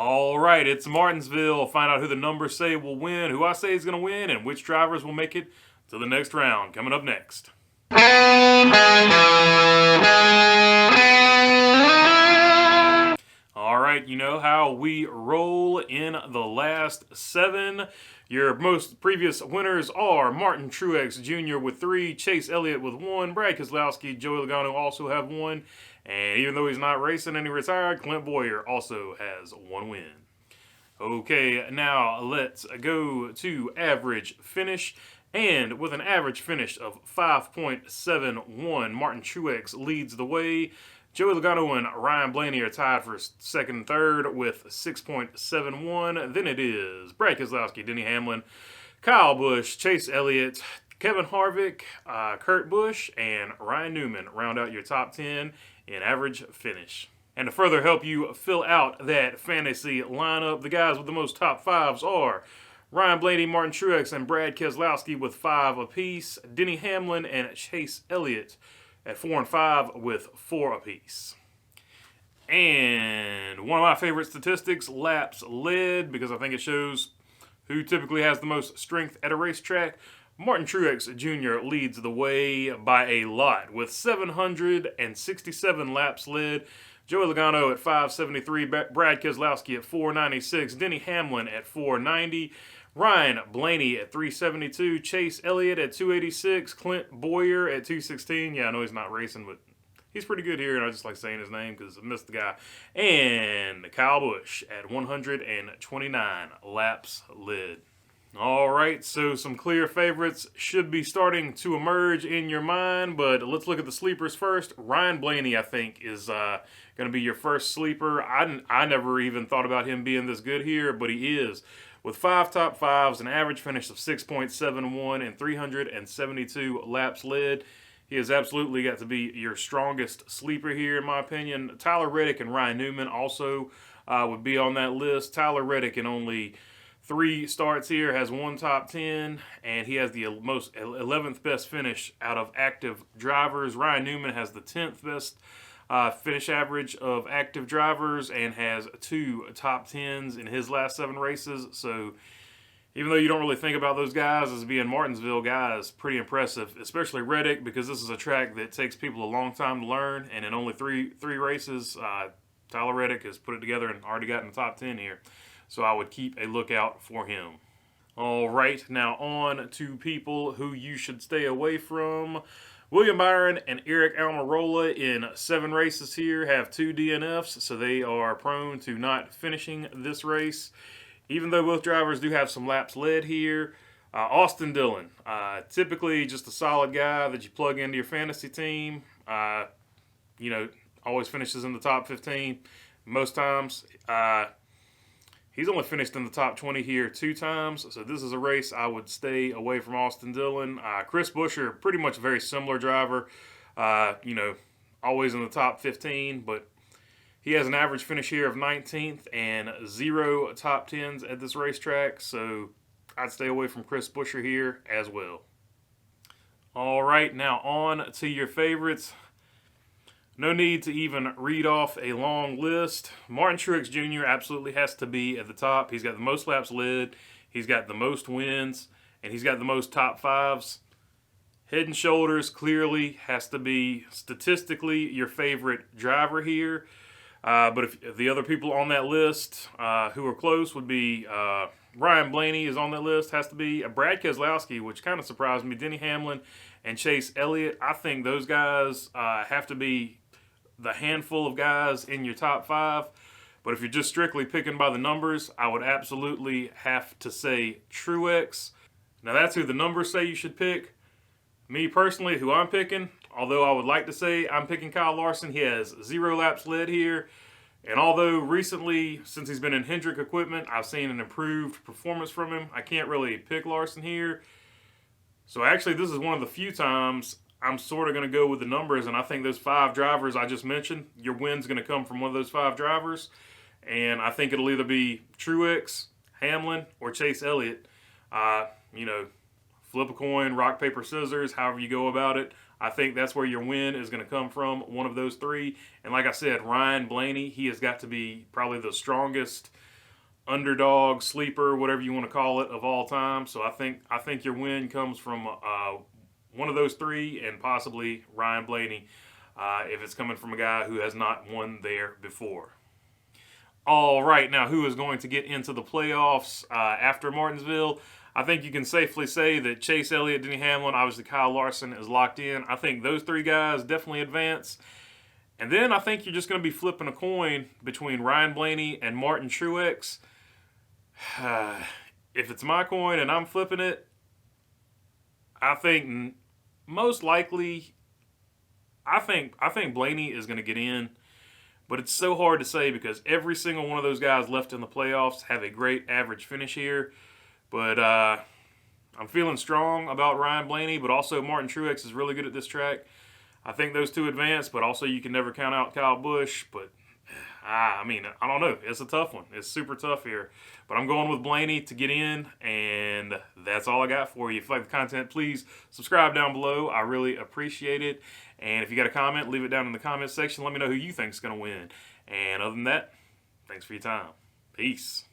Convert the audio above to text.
All right, it's Martinsville. Find out who the numbers say will win, who I say is going to win, and which drivers will make it to the next round. Coming up next. All right, you know how we roll in the last 7. Your most previous winners are Martin Truex Jr. with 3, Chase Elliott with 1, Brad Keselowski, Joey Logano also have 1, and even though he's not racing and he retired, Clint Bowyer also has 1 win. Okay, now let's go to average finish. And with an average finish of 5.71, Martin Truex leads the way. Joey Logano and Ryan Blaney are tied for second and third with 6.71. Then it is Brad Keselowski, Denny Hamlin, Kyle Busch, Chase Elliott, Kevin Harvick, Kurt Busch, and Ryan Newman round out your top 10 in average finish. And to further help you fill out that fantasy lineup, the guys with the most top 5s are Ryan Blaney, Martin Truex, and Brad Keselowski with 5 apiece. Denny Hamlin and Chase Elliott at 4 and 5 with 4 apiece. And one of my favorite statistics, laps led, because I think it shows who typically has the most strength at a racetrack. Martin Truex Jr. leads the way by a lot with 767 laps led. Joey Logano at 573, Brad Keselowski at 496, Denny Hamlin at 490, Ryan Blaney at 372, Chase Elliott at 286, Clint Bowyer at 216. Yeah, I know he's not racing, but he's pretty good here, and I just like saying his name because I missed the guy. And Kyle Busch at 129 laps led. All right, so some clear favorites should be starting to emerge in your mind, but let's look at the sleepers first. Ryan Blaney, I think, is going to be your first sleeper. I never even thought about him being this good here, but he is. With 5 top 5s, an average finish of 6.71 and 372 laps led, he has absolutely got to be your strongest sleeper here, in my opinion. Tyler Riddick and Ryan Newman also would be on that list. Tyler Riddick in only 3 starts here has 1 top 10, and he has the 11th best finish out of active drivers. Ryan Newman has the 10th best finish average of active drivers and has 2 top 10s in his last 7 races. So even though you don't really think about those guys as being Martinsville guys, pretty impressive, especially Riddick, because this is a track that takes people a long time to learn, and in only three races, Tyler Riddick has put it together and already got in the top 10 here. So I would keep a lookout for him. All right, now on to people who you should stay away from. William Byron and Eric Almirola in 7 races here have 2 DNFs, so they are prone to not finishing this race. Even though both drivers do have some laps led here. Austin Dillon, typically just a solid guy that you plug into your fantasy team. Always finishes in the top 15 most times. He's only finished in the top 20 here 2 times, so this is a race I would stay away from Austin Dillon. Chris Buescher, pretty much a very similar driver, always in the top 15, but he has an average finish here of 19th and 0 top 10s at this racetrack, so I'd stay away from Chris Buescher here as well. All right, now on to your favorites. No need to even read off a long list. Martin Truex Jr. absolutely has to be at the top. He's got the most laps led, he's got the most wins, and he's got the most top 5s. Head and Shoulders clearly has to be statistically your favorite driver here. But if the other people on that list who are close would be Ryan Blaney is on that list, has to be Brad Keselowski, which kind of surprised me, Denny Hamlin, and Chase Elliott. I think those guys have to be the handful of guys in your top 5. But if you're just strictly picking by the numbers, I would absolutely have to say Truex. Now that's who the numbers say you should pick. Me personally, who I'm picking, although I would like to say I'm picking Kyle Larson, he has 0 laps led here. And although recently, since he's been in Hendrick equipment, I've seen an improved performance from him, I can't really pick Larson here. So actually, this is one of the few times I'm sort of going to go with the numbers, and I think those 5 drivers I just mentioned, your win's going to come from one of those 5 drivers. And I think it'll either be Truex, Hamlin, or Chase Elliott. Flip a coin, rock, paper, scissors, however you go about it. I think that's where your win is going to come from, one of those 3. And like I said, Ryan Blaney, he has got to be probably the strongest underdog, sleeper, whatever you want to call it, of all time. So I think your win comes from one of those three, and possibly Ryan Blaney, if it's coming from a guy who has not won there before. All right, now who is going to get into the playoffs after Martinsville? I think you can safely say that Chase Elliott, Denny Hamlin, obviously Kyle Larson is locked in. I think those three guys definitely advance. And then I think you're just going to be flipping a coin between Ryan Blaney and Martin Truex. If it's my coin and I'm flipping it, I think most likely, I think Blaney is going to get in. But it's so hard to say because every single one of those guys left in the playoffs have a great average finish here. But I'm feeling strong about Ryan Blaney, but also Martin Truex is really good at this track. I think those two advance, but also you can never count out Kyle Busch. But, I don't know. It's a tough one. It's super tough here. But I'm going with Blaney to get in, and that's all I got for you. If you like the content, please subscribe down below. I really appreciate it. And if you got a comment, leave it down in the comment section. Let me know who you think is going to win. And other than that, thanks for your time. Peace.